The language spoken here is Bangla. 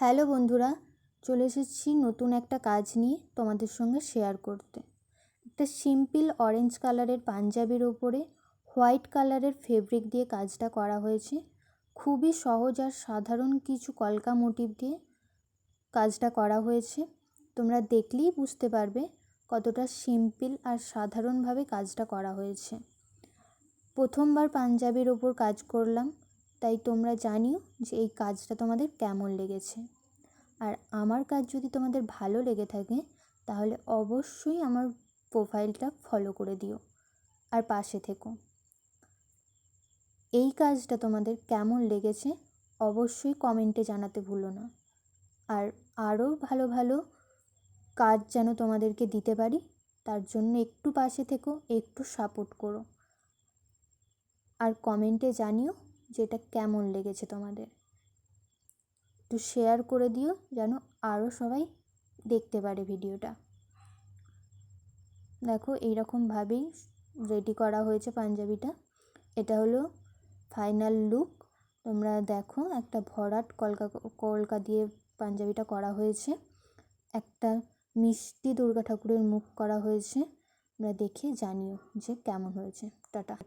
হ্যালো বন্ধুরা, চলে এসেছি নতুন একটা কাজ নিয়ে তোমাদের সঙ্গে শেয়ার করতে। একটা সিম্পল অরেঞ্জ কালারের পাঞ্জাবির ওপরে হোয়াইট কালারের ফেব্রিক দিয়ে কাজটা করা হয়েছে। খুবই সহজ আর সাধারণ কিছু কলকা মোটিভ দিয়ে কাজটা করা হয়েছে। তোমরা দেখলেই বুঝতে পারবে কতটা সিম্পল আর সাধারণভাবে কাজটা করা হয়েছে। প্রথমবার পাঞ্জাবির ওপর কাজ করলাম, তাই তোমরা জানিও যে এই কাজটা তোমাদের কেমন লেগেছে। আর আমার কাজ যদি তোমাদের ভালো লেগে থাকে তাহলে অবশ্যই আমার প্রোফাইলটা ফলো করে দিও আর পাশে থেকো। এই কাজটা তোমাদের কেমন লেগেছে অবশ্যই কমেন্টে জানাতে ভুলো না। আর আরও ভালো ভালো কাজ যেন তোমাদেরকে দিতে পারি তার জন্য একটু পাশে থেকো, একটু সাপোর্ট করো। আর কমেন্টে জানিও যে এটা কেমন লেগেছে তোমাদের। একটু শেয়ার করে দিও যেন আরও সবাই দেখতে পারে ভিডিওটা। দেখো এইরকমভাবেই রেডি করা হয়েছে পাঞ্জাবিটা। এটা হলো ফাইনাল লুক। তোমরা দেখো একটা ভরাট কলকা দিয়ে পাঞ্জাবিটা করা হয়েছে। একটা মিষ্টি দুর্গা ঠাকুরের মুখ করা হয়েছে। তোমরা দেখে জানিও যে কেমন হয়েছে। টাটা।